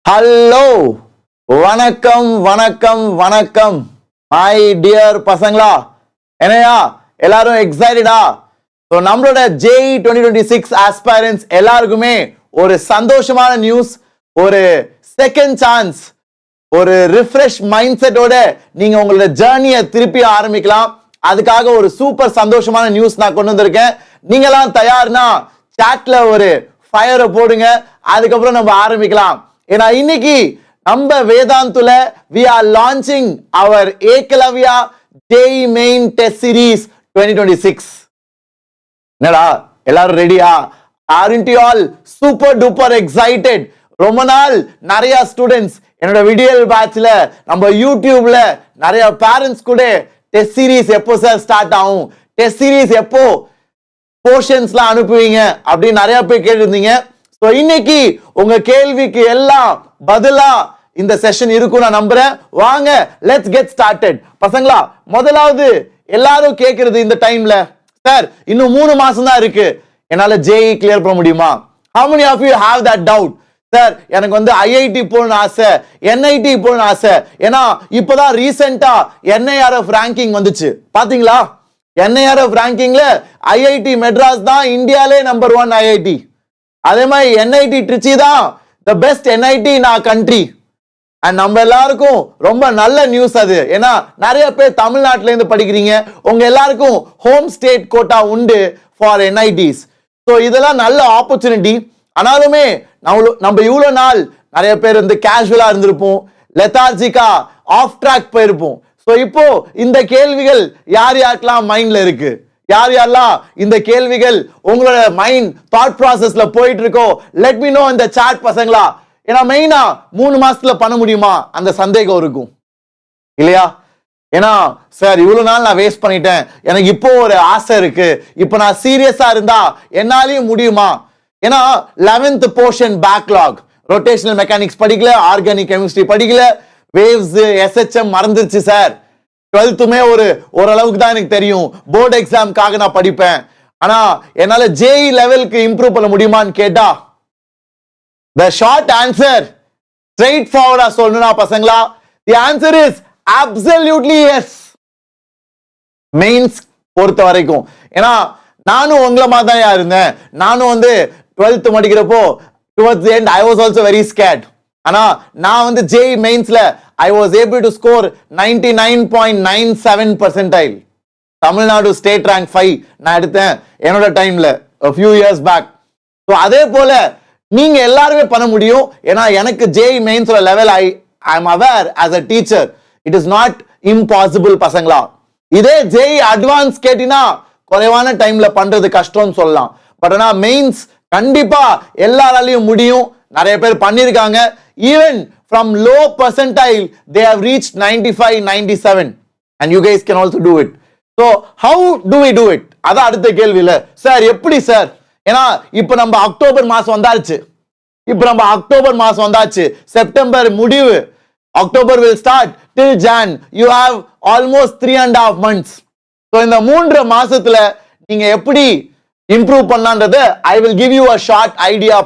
Hello, வணக்கம் வணக்கம் வணக்கம் மை டியர் பசங்களா. என்னையா எல்லாரும் எக்ஸைட்டடா? நம்மளோட JEE 2026 ஆஸ்பைரன்ஸ் எல்லாருக்குமே ஒரு சந்தோஷமான நியூஸ், ஒரு செகண்ட் சான்ஸ், ஒரு ரிஃப்ரெஷ் மைண்ட் செட்டோட நீங்க உங்களோட ஜர்னியை திருப்பி ஆரம்பிக்கலாம். அதுக்காக ஒரு சூப்பர் சந்தோஷமான நியூஸ் நான் கொண்டு வந்திருக்கேன். நீங்களாம் தயார்னா சாட்ல ஒரு ஃபயரை போடுங்க, அதுக்கப்புறம் நம்ம ஆரம்பிக்கலாம். ஏன்னா இன்னைக்கு நம்ம வேதாந்துல we are launching our Ekalavya JEE Main Test Series 2026. என்னடா எல்லாரும் ரெடியா? Aren't you all super duper excited? ரொம்ப நாள் நிறைய ஸ்டூடெண்ட்ஸ் என்னோட வீடியோ பேட்ச்ல நம்ம யூடியூப்ல நிறைய பேரண்ட்ஸ் கூட டெஸ்ட் சீரிஸ் எப்போ சார் ஸ்டார்ட் ஆகும், டெஸ்ட் சீரிஸ் எப்போ போர்ஷன்ஸ்லாம் அனுப்புவீங்க அப்படின்னு நிறைய பேர் கேட்டிருந்தீங்க. ஸோ இன்னைக்கு உங்க கேள்விக்கு எல்லாம் பதிலா இந்த செஷன் இருக்கும் நான் நம்புறேன். வாங்க லெட்ஸ் கெட் ஸ்டார்டட். பசங்களா, முதலாவது எல்லாரும் கேட்கறது இந்த டைம்ல, சார் இன்னும் 3 மாசம் தான் இருக்கு, என்னால JEE கிளியர் பண்ண முடியுமா? How many of you have that doubt? Sir எனக்கு வந்து IIT போகணும்னு ஆசை, NIT போகணும்னு ஆசை. ஏன்னா இப்பதான் ரீசெண்டா NIRF ரேங்கிங் வந்துச்சு, பாத்தீங்களா? NIRF ரேங்கிங்ல IIT மெட்ராஸ் தான் இந்தியாலே நம்பர் 1 IIT. அதே மாதிரி NIT ட்ரிச்சி தான் the best NIT in our country. And நம்ம எல்லாருக்கும் ரொம்ப நல்ல நியூஸ் அது. ஏன்னா நிறைய பேர் தமிழ்நாட்டில இருந்து படிக்கிறீங்க, உங்க எல்லாருக்கும் ஹோம் ஸ்டேட் கோட்டா உண்டு ஃபார் NITs. ஸோ இதெல்லாம் நல்ல ஆப்பர்ச்சுனிட்டி. ஆனாலுமே நம்ம இவ்வளோ நாள் நிறைய பேர் வந்து கேஷுவலா இருந்திருப்போம், லெத்தார்ஜிக்கா ஆஃப் ட்ராக் போயிருப்போம். ஸோ இப்போ இந்த கேள்விகள் யார் யாருக்கெல்லாம் மைண்ட்ல இருக்கு, யார் யாரெல்லாம் இந்த கேள்விகள் உங்களோட மைண்ட் தாட் ப்ராசஸ்ல போயிட்டு இருக்கோ, லெட் மீ நோ இந்த சாட் பசங்களா. ஏன்னா மெயினா 3 மாசத்துல பண்ண முடியுமா அந்த சந்தேகம் இருக்கும் இல்லையா? ஏன்னா சார் இவ்வளவு நாள் நான் வேஸ்ட் பண்ணிட்டேன், எனக்கு இப்போ ஒரு ஆசை இருக்கு, இப்போ நான் சீரியஸா இருந்தா என்னாலையும் முடியுமா? ஏன்னா 11th portion backlog, rotational mechanics படிக்கல, ஆர்கானிக் கெமிஸ்ட்ரி படிக்கல, வேவ்ஸ் SHM மறந்துருச்சு சார். 12th ஓரளவுக்கு தான் எனக்கு தெரியும், போர்டு எக்ஸாம்காக நான் படிப்பேன். ஆனா என்னால JEE லெவலுக்கு இம்ப்ரூவ் பண்ண முடியுமான்னு கேட்டா, the short answer straight forward சொல்லணும்னா பசங்களா, the answer is absolutely yes. Mains பொறுத்த வரைக்கும். ஏன்னா நானும் உங்களை மாதிரி தான் இருந்தேன். நானும் வந்து 12th படிக்கிறப்போ towards the end I was also very scared. ஆனா நான் வந்து JEE மெயின்ஸ்ல I was able to score 99.97 percentile. Tamil Nadu state rank 5 நான் எடுத்தேன் என்னோட டைம்ல a few years back. So அதே போல நீங்க எல்லாருமே பண்ண முடியும். ஏன்னா எனக்கு JEE மெயின்ஸோட level I am aware as a teacher it is not impossible பசங்களா. இதே JEE அட்வான்ஸ் கேட்டினா குறைவான டைம்ல பண்றது கஷ்டம்னு சொல்லலாம். பட் ஆனா மெயின்ஸ் கண்டிப்பா எல்லாராலையும் முடியும். நிறைய பேர் பண்ணிருக்காங்க. Even from low percentile they have reached 95 97 and you guys can also do it. So how do we do it? அதான் அடுத்த கேள்வில, சார் எப்படி சார்? ஏன்னா இப்போ நம்ம அக்டோபர் மாசம் வந்தாச்சு, செப்டம்பர் முடிவு, October will start till Jan. You have almost 3.5 months. So இந்த 3 மாசத்துல நீங்க எப்படி improve பண்ணலாம்ன்றது I will give you a short idea,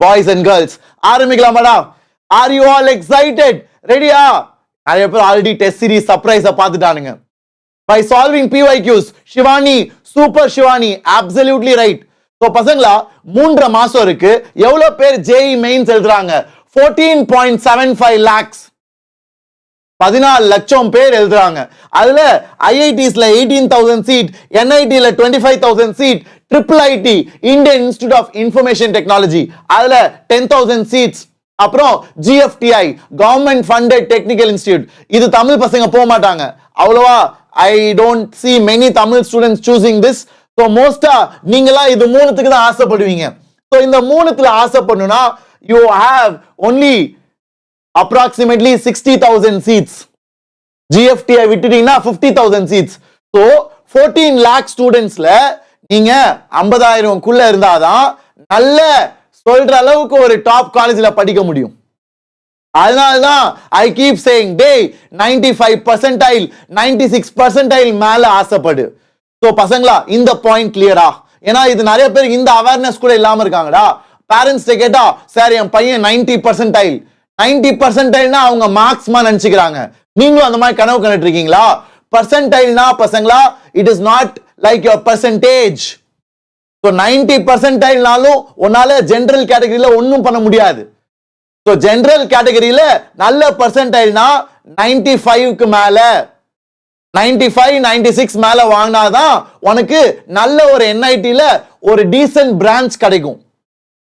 boys and girls. ஆரம்பிக்கலாமாடா? Are you all excited? ரெடியா? நிறைய பேர் ஆல்ரெடி டெஸ்ட் சீரிஸ் சர்ப்ரைஸை பார்த்துட்டானுங்க. By solving PYQs, Shivani, super Shivani, absolutely right. So பசங்களா 3 மாசம் இருக்கு. எவ்வளவு பேர் JEE மெயின்ஸ் எழுதுறாங்க? 14.75 lakhs, 14 லட்சம் பேர் எழுதுறாங்க. அதுல IITsல 18,000 சீட், NITல 25,000 seat, IIIT Indian institute of information technology அதுல 10,000 சீட்ஸ், அப்புறம் GFTI government funded technical institute. இது தமிழ் பசங்க போக மாட்டாங்க அவ்வளவா. I don't see many Tamil students choosing this. So மோஸ்டா நீங்களா இது 3த்துக்கு தான் ஆசைப்படுவீங்க. So இந்த 3த்துல ஆசைப்படணும்னா you have only approximately 60,000 seats. GFTI விட்டுட்டீங்கன்னா 50,000 seats. So 14 lakh ஸ்டூடெண்ட்ஸ்ல நீங்க 50,000 குள்ள இருந்தாதான் நல்ல சொல்ற அளவுக்கு ஒரு டாப் காலேஜ்ல படிக்க முடியும். அதனாலதான் I keep saying டேய் 95 percentile 96 percentile மேல ஆசைப்படு. சோ பசங்களா இந்த பாயிண்ட் கிளியரா? ஏன்னா இது நிறைய பேர் இந்த அவேர்னஸ் கூட இல்லாம இருக்காங்கடா. பேரண்ட்ஸ் கேட்டா சார் என் பையன் 90% 90%னா அவங்க மார்க்ஸ்மா நினைச்சுக்கிறாங்க. நீங்களும் அந்த மாதிரி கனவு கண்டுட்டு இருக்கீங்களா? பர்சன்டைல்னா பசங்களா it is not like your percentage. So 90%னாலும் உன்னால ஜெனரல் கேட்டகரியில ஒன்றும் பண்ண முடியாது. ஸோ ஜெனரல் கேட்டகரியில நல்ல பர்சன்டைல்னா 95க்கு மேல 95 96 மேல வாங்கினாதான் உனக்கு நல்ல ஒரு என்ஐடில ஒரு டீசன்ட் பிரான்ச் கிடைக்கும்.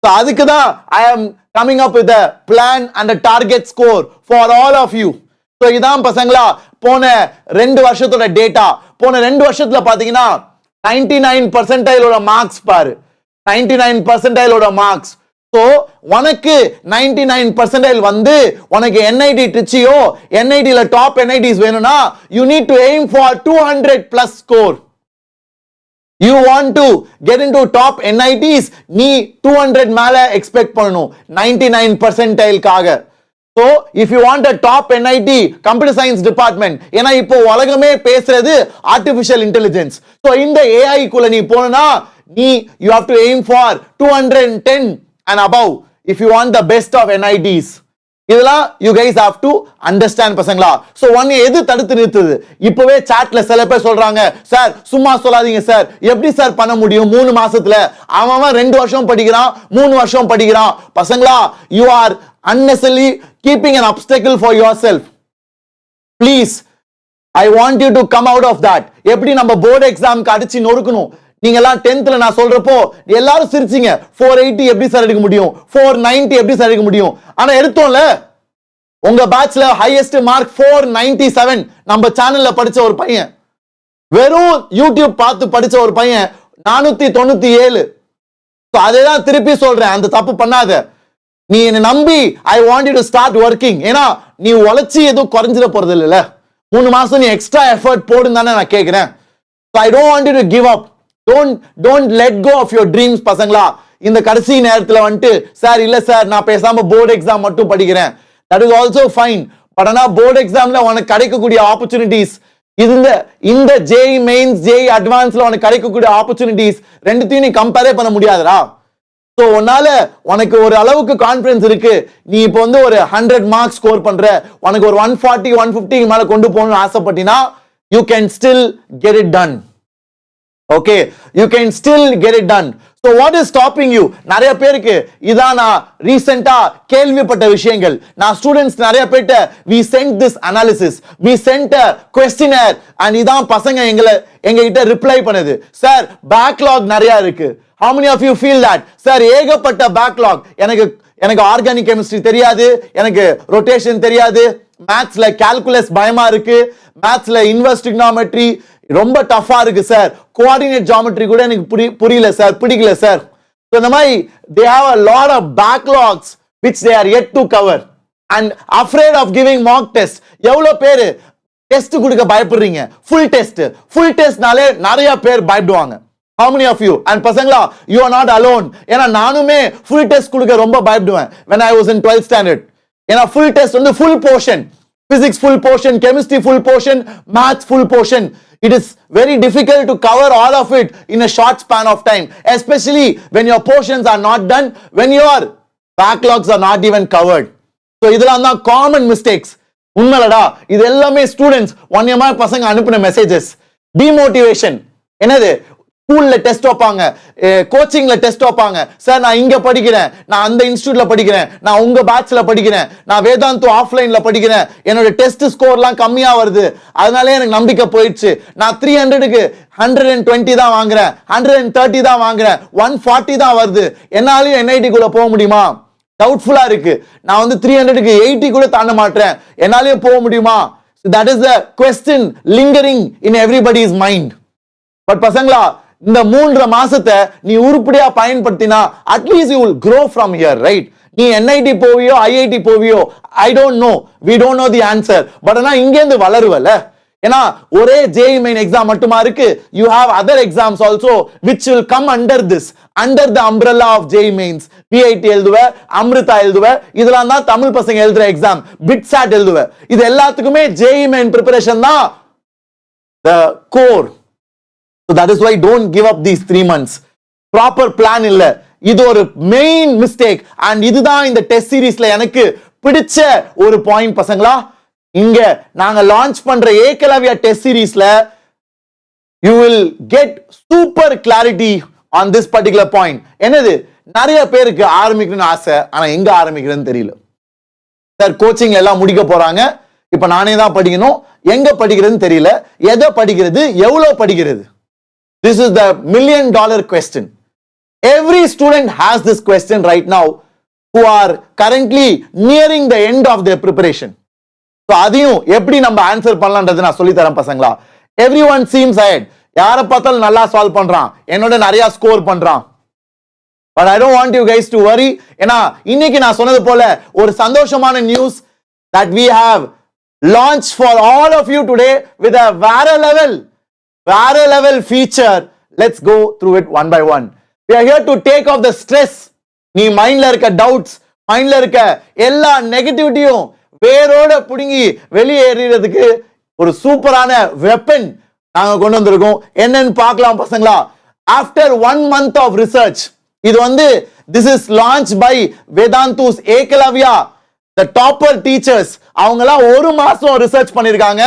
ஸோ அதுக்கு தான் I am coming up with plan and target score for all of you. So இதான் பசங்களா போன 2 வருஷத்தோட டேட்டா. போன 2 வருஷத்துல பாத்தீங்கன்னா 99% மார்க்ஸ் பாரு, 99% மார்க்ஸ். சோ உனக்கு 99% வந்து உனக்கு என்ஐடி ட்ரிச்சியோ என்ஐடில டாப் என்ஐடிஸ் வேணும்னா you need to aim for 200+ score. You want to get into top NITs, நீ 200 மேல எக்ஸ்பெக்ட் பண்ணணும் 99% காக. So if you want a top NIT computer science department, ஏனா இப்போ உலகமே பேசுறது artificial intelligence. So இந்த AI குள்ள நீ போனா நீ you have to aim for 210 and above if you want the best of NITs. இதெல்லாம் you guys have to understand பசங்களா. சோ ஒன் எது தடுத்து நிறுத்துது? இப்பவே சாட்ல சில பேர் சொல்றாங்க சார் சும்மா சொல்லாதீங்க சார், எப்படி சார் பண்ண முடியும் 3 மாசத்துல? அவன் 2 வருஷம் படிக்கிறான் 3 வருஷம் படிக்கிறான். பசங்களா you are unnecessarily keeping an obstacle for yourself. Please, I want you to come out of that. எப்படி நம்ம போர்டு எக்ஸாம்க்கு அடிச்சு நொறுக்கணும். நீங்க எல்லாம் 10th நான் சொல்றப்போ எல்லாரும் சிரிச்சீங்க 480 எப்படி சார் எடுக்க முடியும், 490 எப்படி சார் எடுக்க முடியும். ஆனா எடுத்தோம்ல உங்க பேட்ச்ல ஹையஸ்ட் மார்க் 497 நம்ம சேனல்ல படிச்ச ஒரு பையன், வெறும் யூடியூப் பார்த்து படிச்ச ஒரு பையன் 497. அதேதான் திருப்பி சொல்றேன், அந்த தப்பு பண்ணாத. நீ என்ன நம்பி I want you to start working. ஏன்னா நீ உழைச்சி எதுவும் குறைஞ்சிட போறது இல்லைல்ல. 3 மாசம் நீ எக்ஸ்ட்ரா எஃபர்ட் போடுன்னு தானே நான் கேட்கிறேன். I don't want you to give up. Don't let go of your dreams பசங்களா. இந்த கடைசி நேரத்துல வந்துட்டு சார் இல்ல சார் நான் பேசாம போர்டு எக்ஸாம் மட்டும் படிக்கிறேன், that is also fine. But ஆனா போர்டு எக்ஸாம்ல உனக்கு கிடைக்கக்கூடிய ஆப்பர்ச்சுனிட்டிஸ் இந்த JEE மெயின்ஸ் JEE அட்வான்ஸ்ல உனக்கு கிடைக்கக்கூடிய ஆப்பர்ச்சுனிட்டிஸ் ரெண்டுத்தையும் நீ கம்பேரே பண்ண முடியாதுடா. சோ உன்னால உனக்கு ஒரு அளவுக்கு கான்ஃபிடன்ஸ் இருக்கு, நீ இப்போ வந்து ஒரு 100 மார்க்ஸ் ஸ்கோர் பண்ற, உனக்கு ஒரு 140 150 மேல கொண்டு போகணும்னு ஆசைப்பட்டினா you can still get it done. Okay, you can still get it done. So what is stopping you? நிறைய பேருக்கு இதான் நான் ரீசெண்டா கேள்விப்பட்ட விஷயங்கள். நான் ஸ்டூடெண்ட்ஸ் நிறைய பேர்ட்ட we sent this analysis, we sent a questionnaire and இதான் பசங்க எங்க கிட்ட ரிப்ளை பண்ணுது. சார் பேக்லாக் நிறைய இருக்கு. How many of you feel that? Sir ஏகப்பட்ட பேக்லாக். எனக்கு ஆர்கானிக் கெமிஸ்ட்ரி தெரியாது, எனக்கு ரொட்டேஷன் தெரியாது, மேத்ஸ்ல கால்குலஸ் பயமா இருக்கு, மேத்ஸ்ல இன்வெர்ஸ் ட்ரிகோனோமெட்ரி ரொம்ப டஃபா இருக்கு சார், கோஆர்டினேட் ஜியோமெட்ரி கூட எனக்கு புரியல சார், பிடிக்கல சார். So இந்த மாதிரி they have a lot of backlogs which they are yet to cover and afraid of giving mock test. எவ்வளவு பேர் டெஸ்ட் கொடுக்க பயப்படுறீங்க? ஃபுல் டெஸ்ட்னாலே நிறைய பேர் பயப்படுவாங்க. How many of you? And பசங்களா you are not alone. ஏன்னா நானுமே ஃபுல் டெஸ்ட் கொடுக்க ரொம்ப பயப்படுவேன் when I was in 12th standard. ஏன்னா ஃபுல் டெஸ்ட் வந்து full portion, physics full portion, chemistry full portion, maths full portion. It is very difficult to cover all of it in a short span of time, especially when your portions are not done, when your backlogs are not even covered. So இதெல்லாம் தான் common mistakes. உண்மைலடா இது எல்லாமே students ஒன்னியமா பசங்க அனுப்பின messages. Demotivation. என்னது? ஸ்கூல்ல test வைப்பாங்க, கோச்சிங்ல test வைப்பாங்க. சார் நான் இங்க படிக்கிறேன், நான் அந்த இன்ஸ்டிடியூட்ல படிக்கிறேன், நான் உங்க பேட்ச்ல படிக்கிறேன், நான் வேதாந்து ஆஃப்லைன்ல படிக்கிறேன், என்னோட டெஸ்ட் ஸ்கோர்லாம் கம்மியா வருது, அதனாலே எனக்கு நம்பிக்கை போயிடுச்சு. நான் 300க்கு 120 தான் வாங்குறேன், 130 தான் வாங்குறேன், 140 தான் வருது, என்னாலையும் NIT குள்ள போக முடியுமா? டவுட்ஃபுல்லா இருக்கு. நான் வந்து 300க்கு 80 கூட தாண்ட மாட்டேன், என்னாலையும் போக முடியுமா? That is the question lingering in everybody's mind. But பசங்களா இந்த 3 மாசத்தை நீ உருப்படியா பயன்படுத்தினா at least you will grow from here, right? நீ NIT போவியோ IIT போவியோ I don't know, we don't know the answer. But ஆனா இங்க இருந்து வளருவல. ஏன்னா ஒரே JEE main எக்ஸாம் மட்டுமா இருக்கு, you have other exams also which will come under the umbrella of JEE mains. PIT எழுதுவ, Amrita எழுதுவ, இதெல்லாம் தான் தமிழ் பசங்க எழுதுற எக்ஸாம். BITSAT எழுதுவ. இது எல்லாத்துக்குமே JEE main preparation தான் the core. So that is why don't give up these 3 months. Proper plan இல்ல. இது ஒரு மெயின் மிஸ்டேக். அண்ட் இதுதான் இந்த டெஸ்ட் சீரீஸ்ல எனக்கு பிடிச்ச ஒரு பாயிண்ட் பசங்களா. இங்க நாங்க லான்ச் பண்ற ஏகலவ்யா டெஸ்ட் சீரீஸ்ல you will get super clarity on this particular point. என்னது, நிறைய பேருக்கு ஆரம்பிக்கணும்னு ஆசை, ஆனா எங்க ஆரம்பிக்கிறதுன்னு தெரியல. சார் கோச்சிங் எல்லாம் முடிக்க போறாங்க, இப்ப நானே தான் படிக்கணும், எங்க படிக்கிறதுன்னு தெரியல, எதை படிக்கிறது, எவ்வளவு படிக்கிறது. This is the $1 million question. Every student has this question right now who are currently nearing the end of their preparation. So அதையும் எப்படி நம்ம ஆன்சர் பண்ணலாம்ன்றது நான் சொல்லி தரேன் பசங்களா. Everyone seems ahead. யாரை பார்த்தாலும் நல்லா சால்வ் பண்றான், என்னோட நிறைய ஸ்கோர் பண்றான். But I don't want you guys to worry. ஏன்னா இன்னைக்கு நான் சொன்னது போல ஒரு சந்தோஷமான news that we have launched for all of you today with a வேற level feature. Let's go through it one by one. We are here to take off the stress. நீ மைண்ட்ல இருக்க டவுட்ஸ், மைண்ட்ல இருக்க எல்லா நெகட்டிவிட்டியும் வேரோட புடுங்கி வெளியேறதுக்கு ஒரு சூப்பரான வெப்பன் நாங்க கொண்டு வந்திருக்கோம். என்னன்னு பார்க்கலாம் பசங்களா. ஆஃப்டர் 1 month of research, இது வந்து this is launched by Vedantu's Ekalavya, the topper teachers. அவங்கலாம் ஒரு மாசம் ரிசர்ச் பண்ணிருக்காங்க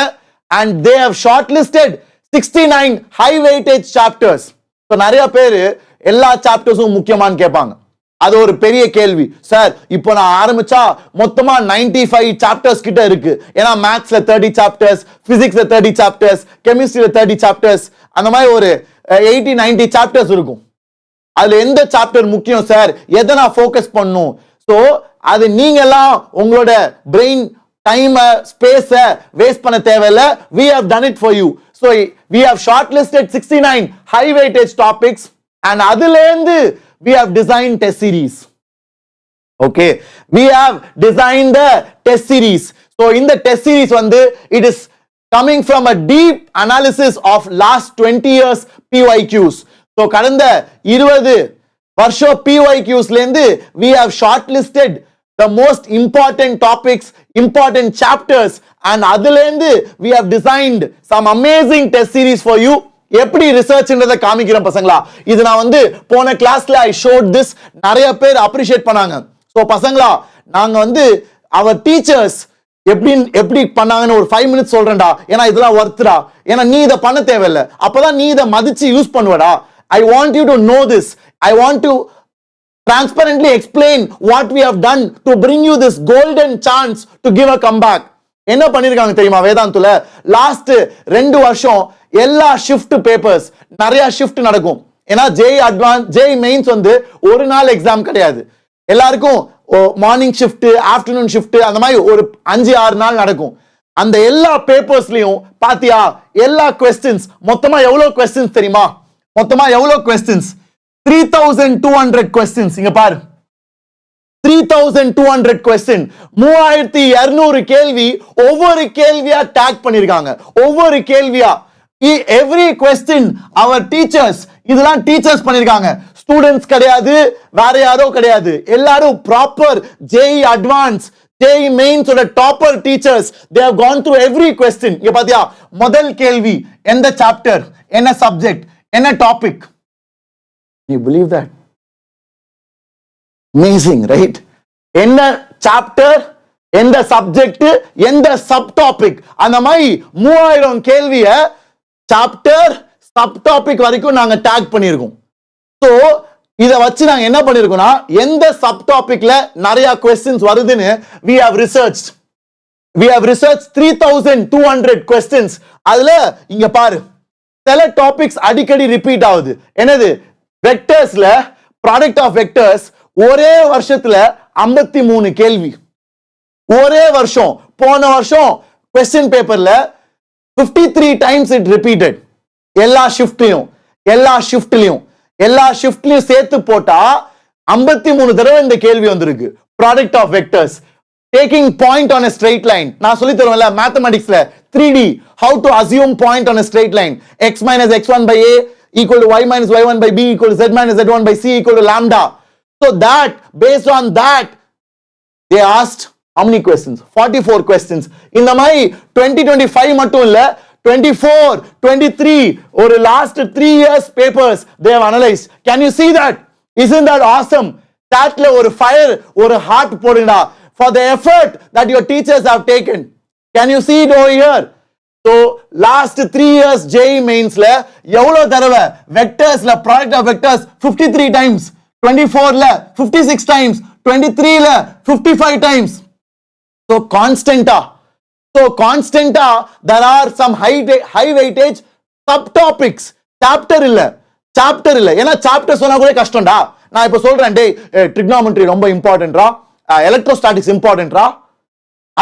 and they have shortlisted 69 high weightage chapters. so நிறைய பேர் எல்லா சாப்டர்ஸும் முக்கியமான்னு கேட்பாங்க. அது ஒரு பெரிய கேள்வி. சார் இப்போ நான் ஆரம்பிச்சா மொத்தமா 95 சாப்டர்ஸ் கிட்ட இருக்கு. ஏன்னா மேத்ஸ்ல 30 சாப்டர்ஸ், பிசிக்ஸ்ல 30 சாப்டர்ஸ், கெமிஸ்ட்ரியில 30 சாப்டர்ஸ், அந்த மாதிரி ஒரு 80-90 சாப்டர்ஸ் இருக்கும். அதுல எந்த சாப்டர் முக்கியம் சார், எதை நான் ஃபோக்கஸ் பண்ணும்? ஸோ அது நீங்க எல்லாம் உங்களோட பிரெயின் டைம் ஸ்பேஸ வேஸ்ட் பண்ண தேவையில்லை. we have done it for you. so we have shortlisted 69 high weightage topics and அதுல இருந்து we have designed test series. Okay, we have designed the test series. so in the test series வந்து it is coming from a deep analysis of last 20 years PYQs. so கடந்த 20 வருஷம் PYQs ல இருந்து we have shortlisted the most important topics, important chapters, and அதுல இருந்து we have designed some amazing test series for you. எப்படி ரிசர்ச்ன்றத காமிக்கிறேன் பசங்களா. இது நான் வந்து போன கிளாஸ்ல I showed this, நிறைய பேர் அப்ரிஷியேட் பண்ணாங்க. சோ பசங்களா, நாங்க வந்து our teachers எப்படி பண்ணாங்கன்னு ஒரு 5 minutes சொல்றேன்டா. ஏன்னா இதெல்லாம் வர்த்ரா, ஏன்னா நீ இதை பண்ண தேவையில்லை, அப்பதான் நீ இதை மதிச்சு use பண்ணுவடா. I want you to know this. I want to transparently explain what we have done to bring you this golden chance to give a comeback. என்ன பண்ணிருக்காங்க தெரியுமா வேதாந்துல? லாஸ்ட் 2 வருஷம் எல்லா ஷிஃப்ட் பேப்பர்ஸ், நிறைய ஷிஃப்ட் நடக்கும். ஏன்னா ஜேஇ அட்வான்ஸ், ஜேஇ மெயின்ஸ் வந்து ஒரு நாள் எக்ஸாம் கிடையாது. எல்லாருக்கும் மார்னிங் ஷிஃப்ட், ஆஃப்டர்நூன் ஷிஃப்ட், அந்த மாதிரி ஒரு 5-6 நாள் நடக்கும். அந்த எல்லா பேப்பர்ஸ்லயும் பாத்தியா எல்லா கொஸ்டின்ஸ், மொத்தமா எவ்வளவு கொஸ்டின்ஸ் தெரியுமா? மொத்தமா எவ்வளவு கொஸ்டின்ஸ்? 3200 கொஸ்டின்ஸ். இங்க பாரு, 3200 கொஸ்டின், 3200 கேள்வி. ஒவ்வொரு கேள்வியா டாக் பண்ணிருக்காங்க, ஒவ்வொரு கேள்வியா. every question our teachers, இதெல்லாம் டீச்சர்ஸ் பண்ணிருக்காங்க, ஸ்டூடெண்ட்ஸ் கிடையாது, வேற யாரோ கிடையாது. எல்லாரும் proper JEE advance, JEE mains ஓட topper teachers. they have gone through every question. இங்க பாத்தியா, முதல் கேள்வி எந்த சாப்டர், என்ன சப்ஜெக்ட், என்ன topic. you believe that? amazing, right? என்ன சாப்டர், எந்த சப்ஜெக்ட், எந்த சப் டாபிக், அந்த மாதிரி 3000 கேள்விய சாப்டர் சப் டாபிக் வரைக்கும் நாங்க டாக் பண்ணிருக்கோம். சோ இத வச்சு நாங்க என்ன பண்ணிருக்கோம்னா, எந்த சப் டாபிக்ல நிறைய क्वेश्चंस வருதுன்னு we have researched 3200 questions. அதுல இங்க பாரு, சில டாபிக்ஸ் அடிக்கடி ரிப்பீட் ஆகுது. என்னது? வெக்டர்ஸ்ல ப்ராடக்ட் ஆஃப் வெக்டர்ஸ் ஒரே வருஷத்துல 53 கேள்வி. ஒரே வருஷம். போன வருஷம் क्वेश्चन பேப்பர்ல 53 times it repeated. எல்லா ஷிஃப்ட்லயும் சேர்த்து போட்டா 53 தடவை இந்த கேள்வி வந்திருக்கு. Product of vectors, taking point on a straight line. நான் சொல்லி தருவேன்ல மேத்தமேட்டிக்ஸ்ல 3D, how to assume point on a straight line. x minus x1 by a equal to y minus y1 by b equal to z minus z1 by c equal to lambda. So that, based on that, they asked how many questions? 44 questions. இந்த மாதிரி 2025 மட்டும் இல்ல, 24, 23 ஒரு last 3 years papers they have analyzed. Can you see that? Isn't that awesome? Chatல ஒரு fire, ஒரு heart போடுங்கடா for the effort that your teachers have taken. Can you see it over here? So last 3 years JEE Mainsல எவ்வளவு தடவை vectorsல product of vectors 53 times, 24ல 56 times, 23ல 55 times. So constanta there are some high weightage subtopics. chapter இல்ல ஏன்னா chapter சொன்னா கூட கஷ்டம்டா. நான் இப்ப சொல்றேன் டேய் trigonometry ரொம்ப இம்பார்ட்டன்ட்ரா, எலக்ட்ரோஸ்டாட்டிக்ஸ் இம்பார்ட்டன்ட்ரா,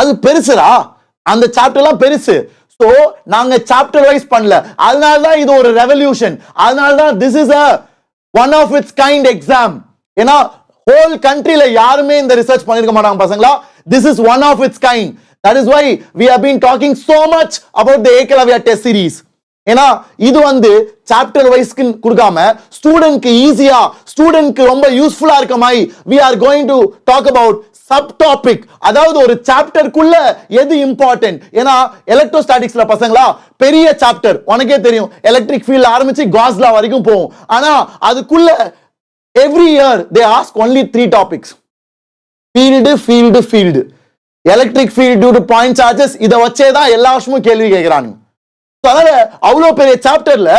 அது பெருசுடா, அந்த சாப்டர்லாம் பெருசு. சோ நாங்க சாப்டர் வைஸ் பண்ணல, அதனால தான் இது ஒரு ரெவல்யூஷன். அதனால தான் this is a one of its kind exam. ஏன்னா whole countryல யாருமே இந்த ரிசர்ச் பண்ணிருக்க மாட்டாங்க பசங்களா. This is one of its kind. That is why we have been talking so much about the Eklavya test series. ஏன்னா இது வந்து சாப்டர் வைஸ்க்கு கொடுக்காம ஸ்டூடெண்ட்க்கு ஈஸியா, ஸ்டூடெண்ட்க்கு ரொம்ப யூஸ்ஃபுல்லா இருக்க மாதிரி we are going to talk about sub topic. அதாவது ஒரு சாப்டருக்குள்ள எது இம்பார்ட்டன்ட். ஏன்னா எலக்ட்ரோஸ்டாட்டிக்ஸ்ல பசங்களா பெரிய சாப்டர் உனக்கே தெரியும், எலக்ட்ரிக் ஃபீல்ட் ஆரம்பிச்சு காஸ் லா வரைக்கும் போகும். ஆனா அதுக்குள்ள every year they ask only 3 topics. Field electric field due to point charges. இதை வச்சே தான் எல்லா வருஷமும் கேள்வி கேட்கிறாங்க. அதனால அவ்வளவு பெரிய சாப்டர்ல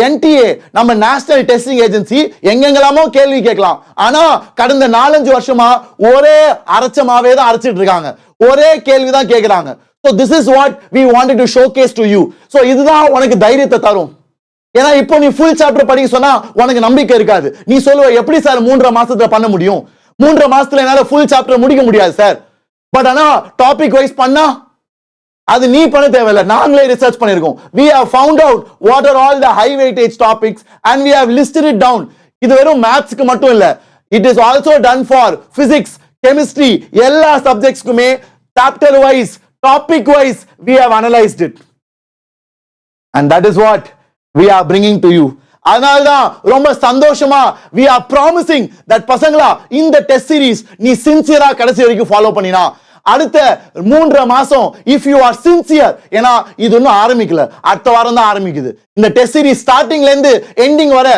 NTA நம்ம நேஷனல் டெஸ்டிங் ஏஜென்சி எங்கெங்கலாமோ கேள்வி கேட்கலாம். ஆனா கடந்த 4-5 வருஷமா ஒரே அரைச்சமாவே தான் அரைச்சிட்டு இருக்காங்க, ஒரே கேள்வி தான் கேட்கிறாங்க. So this is what we wanted to showcase to you. So இதுதான் உனக்கு தைரியத்தை தரும். ஏன்னா இப்போ நீ ஃபுல் சாப்டர் படிக்க சொன்னா உனக்கு நம்பிக்கை இருக்காது. நீ சொல்லுவ எப்படி சார் 3.5 மாசத்துல பண்ண முடியும், 3.5 மாசத்துல என்னால ஃபுல் சாப்டர் முடிக்க முடியாது சார். பட் ஆனா டாபிக் வைஸ் பண்ணா அது நீ பண்ண தேவையில்லை, நாங்களே ரிசர்ச் பண்ணிருக்கோம். we have found out what are all the high weightage topics and we have listed it down. இது வெறும் மேத்ஸ்க்கு மட்டும் இல்ல, it is also done for physics, chemistry, எல்லா சப்ஜெக்ட்ஸ்க்குமே chapter wise, topic wise we have analyzed it and that is what we are bringing to you. அதனால்தான் ரொம்ப சந்தோஷமா we are promising that பசங்களா இந்த டெஸ்ட் சீரிஸ் நீ சின்சியரா கடைசி வரைக்கும் ஃபாலோ பண்ணினா அடுத்த 3.5 மாசம் if you are sincere, ஏன்னா இது இன்னும் ஆரம்பிக்கல, அடுத்த வாரம் தான் ஆரம்பிக்குது இந்த டெஸ்ட் சீரிஸ். ஸ்டார்டிங்ல இருந்து எண்டிங் வரை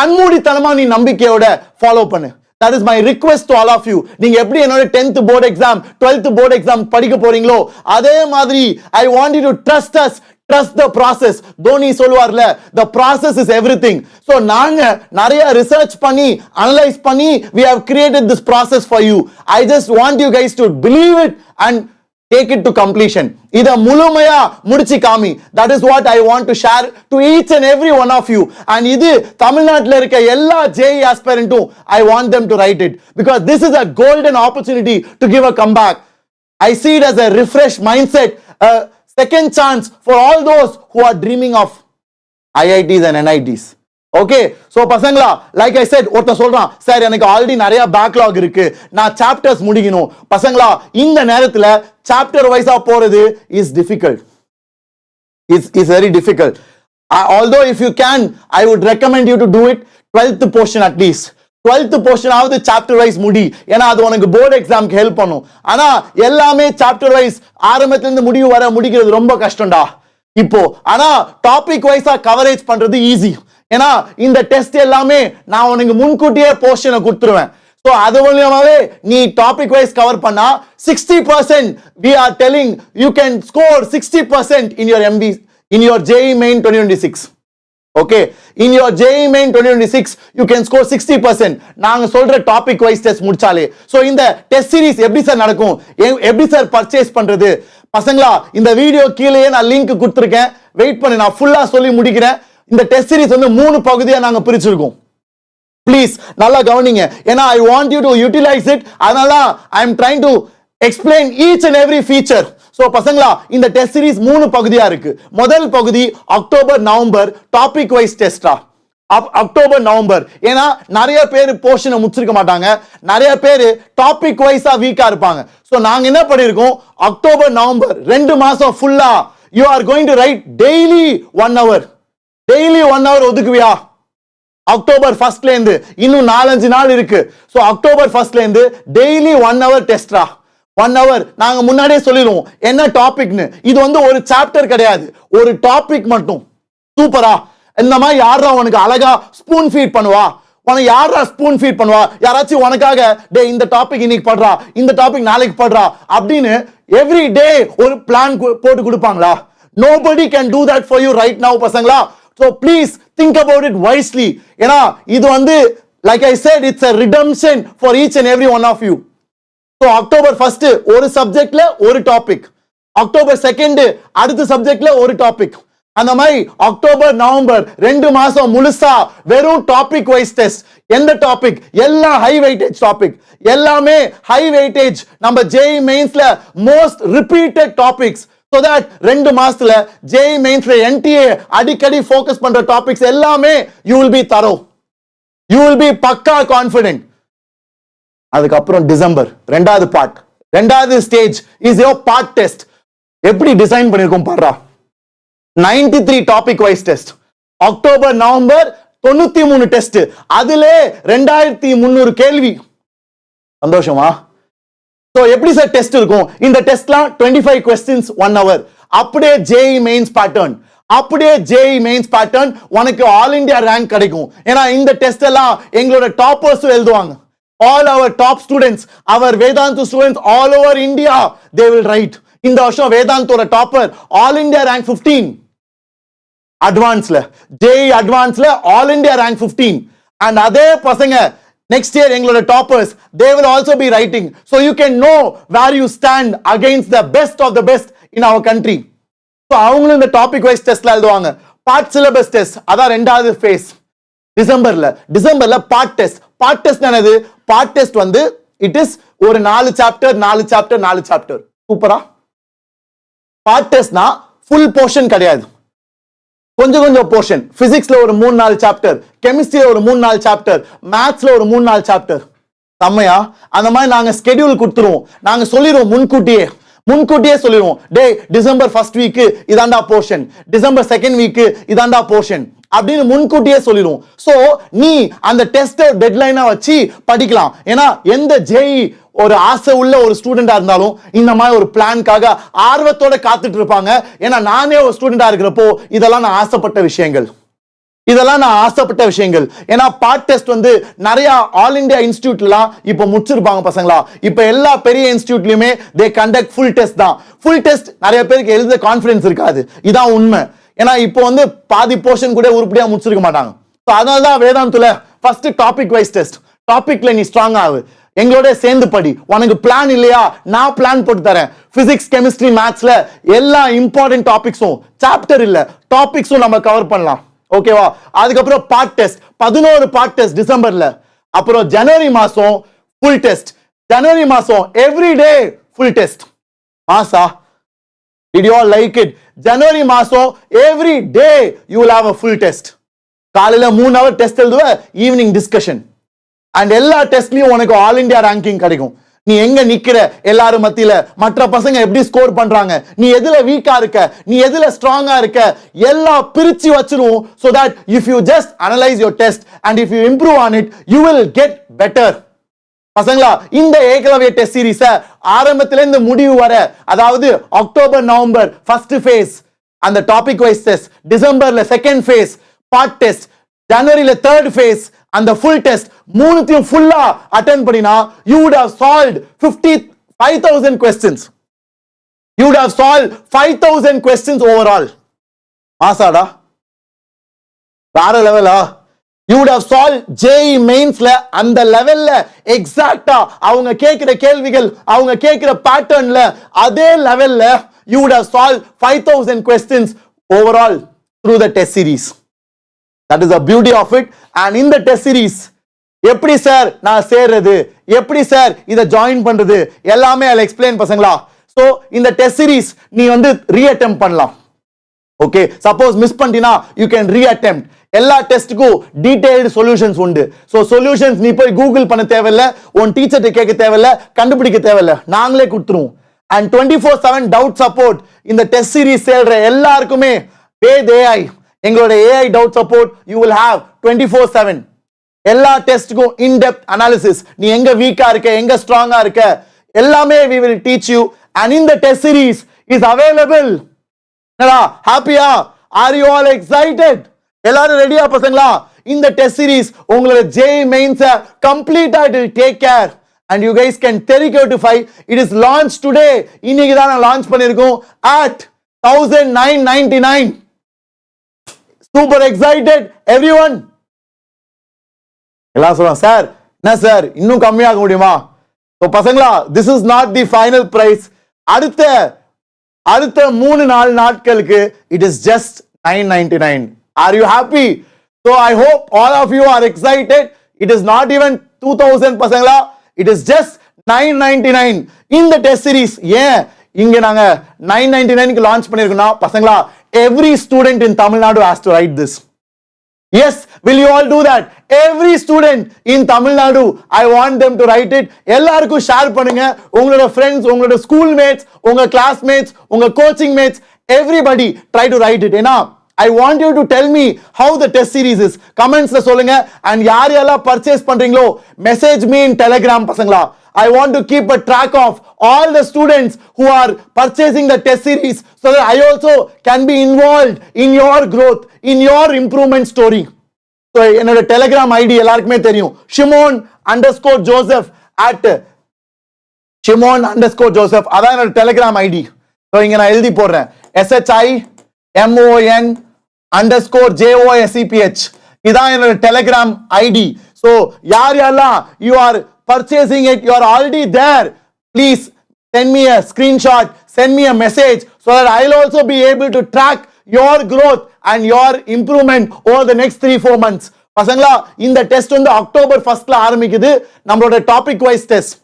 கண்மூடித்தனமா நீ நம்பிக்கையோட ஃபாலோ பண்ணு. That is my request to all of you. நீங்க எப்படி என்னோட 10th board exam 12th board exam படிக்க போறீங்களோ அதே மாதிரி I want you to trust us, trust the process. Dhoni சொல்வார்ல, the process is everything. So நாங்க நிறைய ரிசர்ச் பண்ணி அனலைஸ் பண்ணி we have created this process for you. I just want you guys to believe it and take it to completion. இத முழுமையா முடிச்சு காமி. That is what I want to share to each and every one of you. And இது தமிழ்நாட்டுல இருக்க எல்லா JEE aspirantum I want them to write it because this is a golden opportunity to give a comeback. I see it as a refreshed mindset, a second chance for all those who are dreaming of IITs and NITs. Okay, so பசங்களா like I said, ஒருத்த சொல்றான் sir எனக்கு already நிறைய backlog இருக்கு, நான் chapters முடிக்கணும். பசங்களா இந்த நேரத்துல சாப்டர் வைஸா போறது is difficult. It's very difficult. Although if you can, I would recommend you to do it 12th portion at least. 12th portion ஆவது சாப்டர் வைஸ் முடி, ஏன்னா அது உனக்கு போர்டு எக்ஸாம்க்கு ஹெல்ப் பண்ணும். ஆனா எல்லாமே சாப்டர் வைஸ் ஆரம்பத்துல இருந்து முடிவு வர முடிக்கிறது ரொம்ப கஷ்டம்டா இப்போ. ஆனா டாபிக் வைஸா கவரேஜ் பண்றது ஈஸி. ஏன்னா இந்த டெஸ்ட் எல்லாமே நான் உனக்கு முன்கூட்டியே போர்ஷனை கொடுத்துருவேன். சோ அது மூலமாவே நீ டாபிக் வைஸ் கவர் பண்ணா 60% we are telling you can score 60% in your MB in your JEE Main 2026. Okay, in your JEE Main 2026 you can score 60%. நாங்க சொல்ற டாபிக் வைஸ் டெஸ்ட் முடிச்சாலே. சோ இந்த டெஸ்ட் சீரிஸ் எப்படி sir நடக்கும், எப்படி sir purchase பண்றது? பசங்களா இந்த வீடியோ கீழே நான் லிங்க் கொடுத்திருக்கேன், வெயிட் பண்ணு, நான் ஃபுல்லா சொல்லி முடிக்கிறேன். இந்த டெஸ்ட் சீரிஸ் வந்து 3 பகுதியா நாங்க பிரிச்சிருக்கோம். ப்ளீஸ் நல்லா கவனிங்க, ஏன்னா I want you to utilize it. அதனால I am trying to explain each and every feature. So பசங்களா இந்த டெஸ்ட் சீரிஸ் 3 பகுதியா இருக்கு. முதல் பகுதி அக்டோபர் நவம்பர் டாபிக் வைஸ் டெஸ்டா. அக்டோபர் நவம்பர், ஏன்னா நிறைய பேர் போர்ஷனை முடிச்சிருக்க மாட்டாங்க, நிறைய பேர் டாபிக் வைஸா வீக்கா இருப்பாங்க. சோ நாங்க என்ன பண்ணிருக்கோம், அக்டோபர் நவம்பர் 2 மாசம் ஃபுல்லா you are going to write daily 1 hour. Daily 1 hour ஒதுக்குவியா? அக்டோபர் 1st இருந்து இன்னும் 4-5 நாள் இருக்கு. சோ அக்டோபர் 1st இருந்து டெய்லி 1 hour டெஸ்டா. 1 hour நாங்க முன்னாடியே சொல்லிடுவோம் என்ன டாபிக்னு. இது வந்து ஒரு சாப்டர் கிடையாது, ஒரு டாபிக் மட்டும். சூப்பரா? இந்த மாதிரி யாரா உனக்கு அழகா ஸ்பூன் ஃபீட் பண்ணுவா? உனக்கு யாரா ஸ்பூன் ஃபீட் பண்ணுவா? யாராச்சும் உனக்காக டே இந்த டாபிக் இன்னைக்கு படுறா, இந்த டாபிக் நாளைக்கு படுறா அப்படின்னு எவ்ரி டே ஒரு பிளான் போட்டு கொடுப்பாங்களா? Nobody can do that for you right now பசங்களா. So please think about it wisely. ஏன்னா இது வந்து like I said, it's a redemption for each and every one of you. So October 1st ஒரு சப்ஜெக்ட்ல ஒரு topic, October 2nd அடுத்த சப்ஜெக்ட்ல ஒரு டாபிக், அந்த மாதிரி அக்டோபர் நவம்பர் 2 மாசம் முழுசா வெறும் டாபிக் வைஸ் டெஸ்ட். எந்த டாபிக்? எல்லாம் ஹை வெயிட்டேஜ் டாபிக், எல்லாமே ஹை வெயிட்டேஜ் நம்ம JEE மெயின்ஸ்ல most repeated topics. so that 2 மாசத்துல JEE மெயின்ஸ்ல NTA அடிக்கடி ஃபோக்கஸ் பண்ற டாபிக்ஸ் எல்லாமே you will be thorough, you will be பக்கா கான்ஃபிடென்ட். அதுக்கப்புறம் டிசம்பர் 2வது பார்ட், 2வது stage is your part test. எப்படி டிசைன் பண்ணிருக்கோம் பாருடா. 93 topic wise test, October November 93 test, அதிலே 2300 கேள்வி. சந்தோஷமா? சோ எப்படி சார் டெஸ்ட் இருக்கும்? இந்த டெஸ்ட்லாம் 25 questions 1 hour. அப்படியே JEE மெயின்ஸ் பேட்டர்ன், அப்படியே JEE மெயின்ஸ் பேட்டர்ன் உனக்கு ஆல் இந்தியா ரேங்க் கிடைக்கும். ஏன்னா இந்த டெஸ்ட் எல்லாம் எங்களோட டாப்பர்ஸ் எழுதுவாங்க. All our top students, our Vedantu students all over India, they will write. இந்த வருஷம் வேதாந்தோட டாப்பர் ஆல் இந்தியா ரேங்க் 15, அட்வான்ஸ்ல JEE அட்வான்ஸ்ல ஆல் இந்தியா ரேங்க் 15. அண்ட் அதே பசங்க next year எங்களோட toppers they will also be writing, so you can know where you stand against the best of the best in our country. so அவங்களும் இந்த topic wise டெஸ்ட்ல எழுதுவாங்க. Part syllabus test அதான் 2வது phase. டிசம்பர்ல part test. Part test என்னது? Part test வந்து it is ஒரு 4 சாப்டர். சூப்பரா? பார்ட் டெஸ்ட்னா ஃபுல் போர்ஷன் கிடையாது, கொஞ்சம் போர்ஷன். பிசிக்ஸ்ல ஒரு 3-4 சாப்டர், கெமிஸ்ட்ரியில ஒரு 3-4 சாப்டர், மேத்ஸ்ல ஒரு 3-4 சாப்டர். செம்மையா? அந்த மாதிரி நாங்க ஸ்கெடியூல் கொடுத்துருவோம், நாங்க சொல்லிடுவோம் முன்கூட்டியே சொல்லிடுவோம். டே டிசம்பர் 1st வீக் இதாண்டா போர்ஷன், டிசம்பர் 2nd வீக் இதாண்டா போர்ஷன் அப்படின்னு முன்கூட்டியே சொல்லிடுவோம். சோ நீ அந்த டெஸ்ட் டெட்லைனா வச்சு படிக்கலாம். ஏன்னா எந்த JEE ஒரு ஆசை உள்ள ஒரு ஸ்டூடெண்டா இருந்தாலும் இந்த மாதிரி ஒரு பிளான்காக ஆர்வத்தோட காத்துட்டு இருப்பாங்க. ஏன்னா நானே ஒரு ஸ்டூடெண்டா இருக்கிறப்போ இதெல்லாம் நான் ஆசைப்பட்ட விஷயங்கள். ஏன்னா பார்ட் டெஸ்ட் வந்து நிறைய ஆல் இந்தியா இன்ஸ்டிடியூட்லாம் இப்போ முடிச்சிருப்பாங்க பசங்களா. இப்போ எல்லா பெரிய இன்ஸ்டிடியூட்லயுமே தே கண்டக்ட் ஃபுல் டெஸ்ட் தான். ஃபுல் டெஸ்ட் நிறைய பேருக்கு எழுத கான்ஃபிடன்ஸ் இருக்காது, இதான் உண்மை. ஏன்னா இப்போ வந்து பாதி போர்ஷன் கூட உருப்படியா முடிச்சிருக்க மாட்டாங்க. அதனால தான் வேதாந்துல ஃபர்ஸ்ட் டாபிக் வைஸ் டெஸ்ட். டாபிக்ல நீ ஸ்ட்ராங் ஆகு, எங்களோட சேர்ந்து படி. உனக்கு பிளான் இல்லையா? நான் பிளான் போட்டு தரேன். பிசிக்ஸ், கெமிஸ்ட்ரி, மேத்ஸ்ல எல்லா இம்பார்ட்டன்ட் டாபிக்ஸும், சாப்டர் இல்ல டாபிக்ஸும் நம்ம கவர் பண்ணலாம். ஓகேவா? அதுக்கப்புறம் பார்ட் டெஸ்ட், 11 பார்ட் டெஸ்ட் டிசம்பர்ல. அப்புறம் ஜனவரி மாசம் ஃபுல் டெஸ்ட். ஜனவரி மாசம் எவ்ரி டே ஃபுல் டெஸ்ட். மாசா? Did you all like it? ஜனவரி மாசம் every day you will have a full test. காலையில 3 hour டெஸ்ட் எழுதுவ, ஈவினிங் டிஸ்கஷன். அண்ட் எல்லா டெஸ்ட்லயும் உனக்கு ஆல் இந்தியா ரேங்கிங் கிடைக்கும். நீ எங்க நிக்கிற எல்லாரும் மத்தியில, மற்ற பசங்க எப்படி ஸ்கோர் பண்றாங்க, நீ எதுல வீக்கா இருக்க, நீ எதுல ஸ்ட்ராங்கா இருக்க, எல்லாம் பிரிச்சு வச்சிருவோம். so that if you just analyze your test and if you improve on it, you will get better. பசங்களா, இந்த ஏகலவ்ய டெஸ்ட் சீரிஸ ஆரம்பத்துல இருந்து முடிவு வர, அதாவது அக்டோபர் நவம்பர் ஃபர்ஸ்ட் ஃபேஸ் அந்த டாபிக் வைஸ் டெஸ்ட், டிசம்பர்ல செகண்ட் ஃபேஸ் பார்ட் டெஸ்ட், ஜனவரில தேர்ட் ஃபேஸ் அந்த ஃபுல் டெஸ்ட், மூணுத்தையும் ஃபுல்லா அட்டெண்ட் பண்ணினா you would have solved 55,000 questions. You would have solved 5,000 questions overall. மாசாடா, வேற லெவலா? You would have solved JEE மெயின்ஸ்ல அந்த லெவல்ல எக்ஸாக்ட்டா அவங்க கேக்குற கேள்விகள், அவங்க கேக்குற பேட்டர்ன்ல அதே லெவல்ல you would have solved 5,000 questions overall through the test series. That is the beauty of it. And in the test series, எப்படி சார் நான் சேர்றது, எப்படி சார் இத ஜாயின் பண்றது, எல்லாமே I'll explain பசங்களா. So இந்த டெஸ்ட் சீரிஸ் நீ வந்து ரீஅட்டெம்ப்ட் பண்ணலாம். ஓகே, சப்போஸ் மிஸ் பண்ணினா you can reattempt. எல்லா டெஸ்ட்டுக்கும் டீடைல்டு சொல்யூஷன்ஸ் உண்டு. ஸோ சொல்யூஷன்ஸ் நீ போய் கூகுள் பண்ண தேவையில்ல, உன் டீச்சர்கிட்ட கேட்க தேவையில்ல, கண்டுபிடிக்க தேவையில்ல, நாங்களே கொடுத்துருவோம். அண்ட் 24/7 டவுட் சப்போர்ட் இந்த டெஸ்ட் சீரிஸ் சேர்ற எல்லாருக்குமே வேத் AI, எங்களோட AI doubt support you will have 24/7. எல்லா டெஸ்ட்டுக்கும் இன்டெப்த் அனாலிசிஸ், நீ எங்க வீக்கா இருக்க, எங்க ஸ்ட்ராங்கா இருக்க, எல்லாமே we will teach you. and in the test series is available. ஹாப்பியா? Are you all excited? எல்லாரும் ரெடியா பசங்களா? in the test series உங்களோட JEE mains complete take care and you guys can terrify. It is launched today. இன்னைக்கு தான் launch பண்ணிருக்கோம் at 1999. Super excited everyone. எல்லாம் சொல்லுங்க சார் என்ன சார் இன்னும் கம்மியாக முடியுமா? So பசங்களா, this is not the final price. அடுத்த 3-4 நாட்களுக்கு it is just 999. Are you happy? So I hope all of you are excited. It is not even 2000 பசங்களா, it is just 999 in the test series. ஏன் இங்க நாங்க 999 க்கு launch பண்ணிருக்கோம்னா பசங்களா, every student in Tamil Nadu has to write this. Yes, will you all do that? Every student in Tamil Nadu, I want them to write it. எல்லாருக்கும் share பண்ணுங்க. உங்களோட friends, உங்களோட school mates, உங்க classmates, உங்க coaching mates, everybody try to write it. ஏனா I want you to tell me how the test series is. Comments la சொல்லுங்க. And யார் யாரெல்லாம் purchase பண்றீங்களோ message me in Telegram பசங்களா. I want to keep a track of all the students who are purchasing the test series so that I also can be involved in your growth, in your improvement story. So என்னோட Telegram ID எல்லாருக்குமே தெரியும். Shimon_Joseph at Shimon_Joseph. அதான் என்னோட Telegram ID. So இங்க நான் எழுதி போடுறேன். SHIMON_JOSEPH. இதான் என்னோட Telegram ID. So யாரெல்லாம் you are purchasing it, you are already there, please send me a screenshot, send me a message so that I'll also be able to track your growth and your improvement over the next 3-4 months. பசங்களா, இந்த test வந்து October 1st ஆரம்பிக்குது. நம்மளோட topic wise test.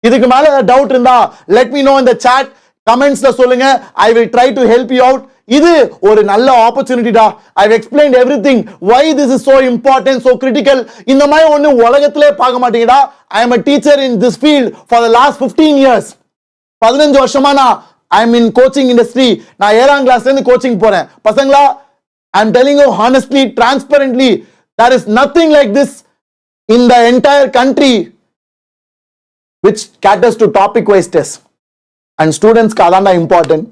இதுக்கு மேல doubt இருந்தா let me know in the chat, commentsல சொல்லுங்க. I will try to help you out. இது ஒரு நல்ல opportunity டா. I've explained everything why this is so important, so critical. இந்த மாதிரி ஒண்ணு உலகத்திலே பார்க்க மாட்டீங்கடா. I am a teacher in this field for the last 15 years. 15 வருஷமா நான் I am in coaching industry. நான் 7ஆம் கிளாஸ்ல இருந்து கோச்சிங் போறேன். பசங்களா, I am telling you honestly, transparently, there is nothing like this in the entire country which caters to topic wise test. And students ka adanda important.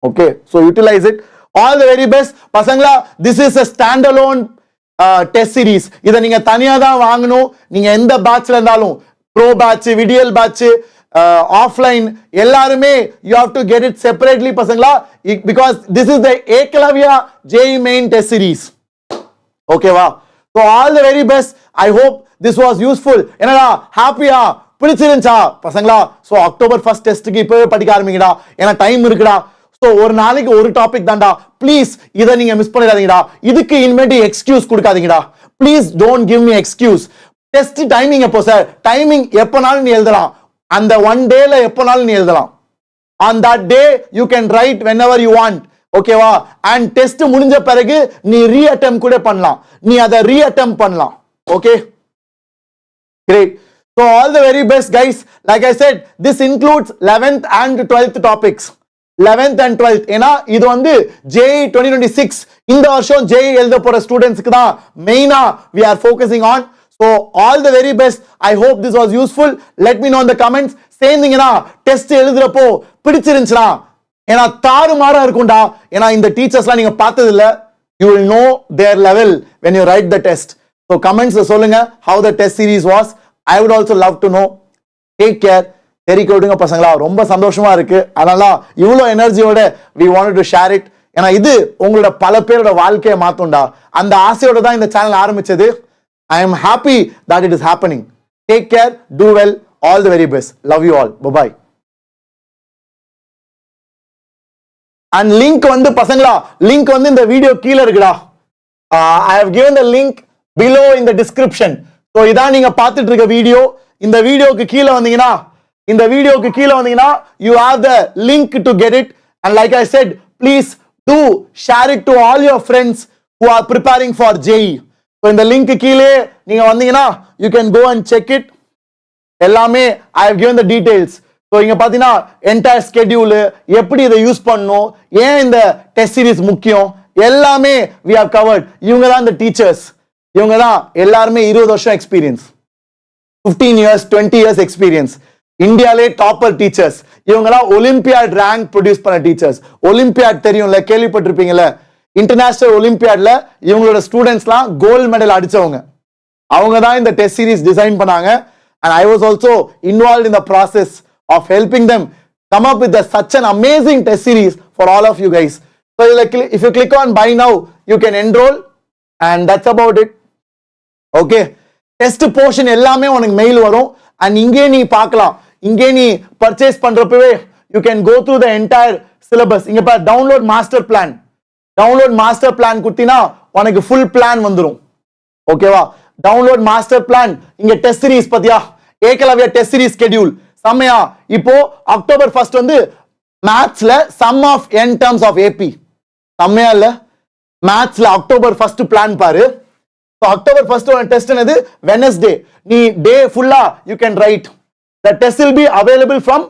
Okay, so utilize it. All the very best பசங்களா. This is a standalone test series. இத நீங்க தனியா தான் வாங்கணும். நீங்க எந்த பேட்ச்ல இருந்தாலும், bro batch, விடியல் பேட்ச், ஆஃப்லைன், எல்லாருமே you have to get it separately பசங்களா, because this is the Eklavya JEE main test series. Okay வா? So all the very best. I hope this was useful. என்னடா ஹாப்பியா? பிடிச்சிருந்துச்சா பசங்களா? So அக்டோபர் 1st டெஸ்ட்க்கு இப்பவே படிக்க ஆரம்பிங்கடா. ஏன்னா time இருக்குடா. So ஒரு நாளைக்கு ஒரு டாபிக் தான்டா. ப்ளீஸ் இதை நீங்க மிஸ் பண்ணிடாதீங்கடா. இதுக்கு இனிமேட்டு எக்ஸ்கியூஸ் கொடுக்காதீங்கடா. Please don't give me excuse. Test timing எப்போ சார்? டைமிங் எப்போனாலும் நீ எழுதலாம். அந்த ஒன் டேல எப்போனாலும் நீ எழுதலாம். On that day you can write whenever you want. ஓகேவா? அண்ட் டெஸ்ட் முடிஞ்ச பிறகு நீ ரீஅட்டெம்ப்ட் கூட பண்ணலாம். நீ அதை ரீஅட்டெம்ப்ட் பண்ணலாம். Okay, great. So all the very best guys. Like I said, this includes 11th and 12th topics. 11th and 12th. ஏனா இது வந்து JEE 2026 இந்த வருஷம் JEE எழுத போற ஸ்டூடண்ட்ஸ்க்கு தான் மெயினா we are focusing on. So all the very best. I hope this was useful. Let me know in the comments. சேர்ந்தீங்கன்னா டெஸ்ட் எழுதுறப்போ பிடிச்சிருந்துச்சுனா, ஏனா தாறுமாறா இருக்கும்டா. ஏனா இந்த டீச்சர்ஸ்லாம் நீங்க பார்த்தது இல்ல. You will know their level when you write the test. So comments சொல்லுங்க how the test series was. I would also love to know. Take care. தெரிவிக்க விடுங்க பசங்களா. ரொம்ப சந்தோஷமா இருக்கு. அதனால இவ்வளோ எனர்ஜியோட we wanted to share it. ஏன்னா இது உங்களோட பல பேரோட வாழ்க்கையை மாத்தும்டா. அந்த ஆசையோட தான் இந்த சேனல் ஆரம்பிச்சது. I am happy that it is happening. Take care. Do well. All the very best. Love you all. Bye bye. And link வந்து பசங்களா, link வந்து இந்த வீடியோ கீழே இருக்குடா. I have given the link below in the description. So இதான் நீங்க பார்த்துட்டு இருக்க வீடியோ. இந்த வீடியோக்கு கீழே வந்தீங்கன்னா you have the link to get it. And like I said, please do share it to all your friends who are preparing for JEE. So இந்த link கீழே நீங்க வந்தீங்கன்னா you can go and check it. எல்லாமே I have given the details. So இங்க பாத்தீங்கன்னா entire schedule, எப்படி இதை use பண்ணணும், ஏன் இந்த டெஸ்ட் சீரிஸ் முக்கியம், எல்லாமே we have covered. இவங்க தான் இந்த டீச்சர்ஸ். இவங்க தான் எல்லாருமே 20 வருஷம் எக்ஸ்பீரியன்ஸ், 15 years 20 years எக்ஸ்பீரியன்ஸ். இந்தியாலே டாப்பர் டீச்சர்ஸ். இவங்கலாம் ஒலிம்பியாட் ரேங்க் ப்ரொடியூஸ் பண்ண டீச்சர்ஸ். ஒலிம்பியாட் தெரியும்ல, கேள்விப்பட்டிருப்பீங்கல்ல. இன்டர்நேஷனல் ஒலிம்பியாட்ல இவங்களோட ஸ்டூடெண்ட்ஸ்லாம் கோல்டு மெடல் அடிச்சவங்க. அவங்க தான் இந்த டெஸ்ட் சீரிஸ் டிசைன் பண்ணாங்க. And I was also involved in the process of helping them come up with such an amazing test series for all of you guys. So if you click on buy now, you can enroll and that's about it. Okay. Test portion எல்லாமே உனக்கு mail வரும். And இங்கே நீ பார்க்கலாம். இங்கே நீ purchase பண்றப்பவே you can go through the entire syllabus. இங்க பாரு download master plan. Download master plan குத்தினா உனக்கு full plan வந்துரும். ஓகேவா? Download master plan. இங்க டெஸ்ட் சீரிஸ் பத்தியா, ஏகலவ்யா டெஸ்ட் சீரிஸ் ஸ்கெட்யூல் செம்மையா. இப்போ அக்டோபர் 1 வந்து மேத்ஸ்ல sum of n terms of AP செம்மையா இல்ல? மேத்ஸ்ல அக்டோபர் 1 பிளான் பாரு. அக்டோபர் 1 டெஸ்ட் என்னது? வெனஸ்டே. நீ டே ஃபுல்லா you can write. The test will be available from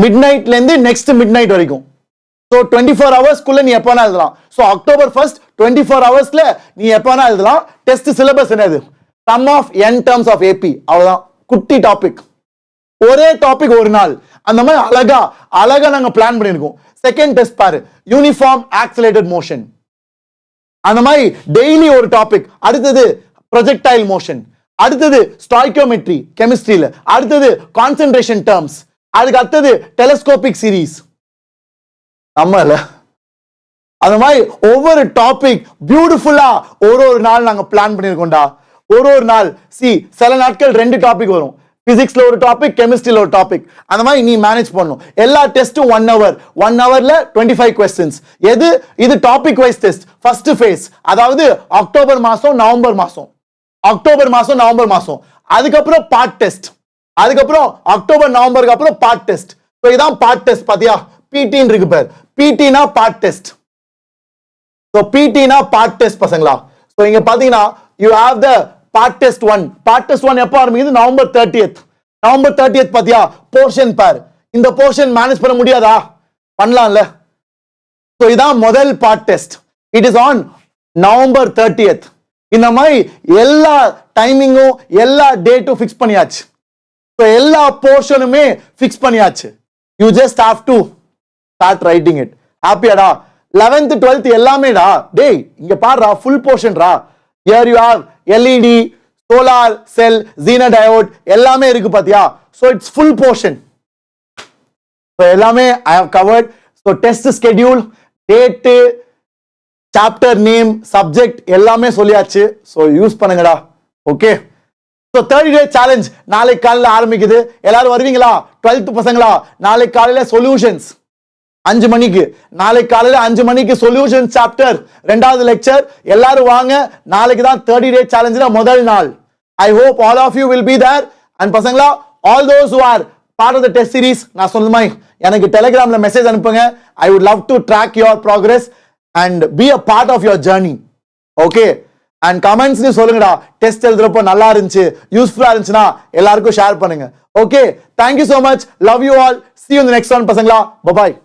மிட்நைட்ல இருந்து நெக்ஸ்ட் மிட்நைட் வரைக்கும். So 24 hours குள்ள நீ எப்பனா எழுதலாம். So அக்டோபர் 1 24 ஹவர்ஸ்ல நீ எப்பனா எழுதலாம். டெஸ்ட் சிலபஸ் என்னது? Sum of n terms of AP. அவ்வளவுதான், குட்டி டாபிக். ஒரே டாபிக் ஒரு நாள். அந்த மாதிரி அழகா நாங்க பிளான் பண்ணிருக்கோம். செகண்ட் டெஸ்ட் பாரு, யூனிஃபார்ம் ஆக்சிலரேட்டட் மோஷன். அந்த மாதிரி டெய்லி ஒரு டாபிக். அடுத்தது ப்ரொஜெக்டைல் மோஷன், அடுத்தது ஸ்டாய்கியோமெட்ரி கெமிஸ்ட்ரியில, அடுத்தது கான்சென்ட்ரேஷன் டர்ம்ஸ், அதுக்கு அடுத்தது டெலஸ்கோபிக் சீரீஸ். நம்மள அந்த மாதிரி ஒவ்வொரு டாபிக் பியூட்டிஃபுல்லா ஒரு நாள் நாங்க பிளான் பண்ணிருக்கோம்டா. ஒரு நாள் சில நாட்கள் 2 டாபிக் வரும். பிசிக்ஸ்ல ஒரு டாபிக், கெமிஸ்ட்ரியில ஒரு டாபிக். அந்த மாதிரி நீ மேனேஜ் பண்ணணும். எல்லா டெஸ்டும் 1 hour. 1 hourல 25 questions. இது topic wise test. First phase, அதாவது அக்டோபர் மாசம் நவம்பர் மாசம். அதுக்கப்புறம் பார்ட் டெஸ்ட். அதுக்கப்புறம் அக்டோபர் நவம்பருக்கு அப்புறம் பார்ட் டெஸ்ட். இதான் பார்ட் டெஸ்ட். பாத்தியா, PT இருக்கு பாரு. PT னா பார்ட் டெஸ்ட். So PT னா பார்ட் டெஸ்ட் பசங்களா. So இங்க பாத்தீங்கன்னா you have the part test 1. part test 1 எப்ப ஆரம்பிக்குது? November 30th. பாத்தியா, போர்ஷன் பார். இந்த போர்ஷன் மேனேஜ் பண்ண முடியாதா? பண்ணலாம்ல. So இதான் முதல் part test. It is on November 30th. இந்த மாதிரி எல்லா டைமிங்கும் எல்லா டேட்டும் ஃபிக்ஸ் பண்ணியாச்சு. So எல்லா போர்ஷனுமே ஃபிக்ஸ் பண்ணியாச்சு. You just have to start writing it. ஹாப்பியாடா? 11th 12th எல்லாமேடா. டேய் இங்க பாருடா, full போர்ஷன்டா. Here you have LED, solar cell, Zener diode எல்லாமே இருக்கு பாத்தியா. So it's full portion. So எல்லாமே I have covered. So test schedule, date, chapter name, subject எல்லாமே சொல்லியாச்சு. So use பண்ணுங்கடா. ஓகே. So 30-day challenge நாளைக்கு காலையில ஆரம்பிக்குது. எல்லாரும் வருவீங்களா? 12th பசங்களா, நாளைக்கு காலையில சொல்யூஷன்ஸ் 5 மணிக்கு. நாளைக்கு காலையில 5 மணிக்கு சொல்யூஷன் சாப்டர் 2வது லெக்சர். எல்லாரும் வாங்க. நாளைக்கு தான் 30-day சேலஞ்சில முதல் நாள். I hope all of you will be there. And பசங்களா, all those who are part of the test series, நான் சொன்ன மாதிரி எனக்கு டெலிகிராம்ல மெசேஜ் அனுப்புங்க. I would love to track your progress and be a part of your journey. Okay. And comments ni சொல்லுங்கடா. Test எழுதுறப்போ நல்லா இருந்துச்சு, யூஸ்ஃபுல்லா இருந்துச்சுன்னா எல்லாருக்கும் ஷேர் பண்ணுங்க. Okay. Thank you so much. Love you all. See you in the next one பசங்களா. Bye bye.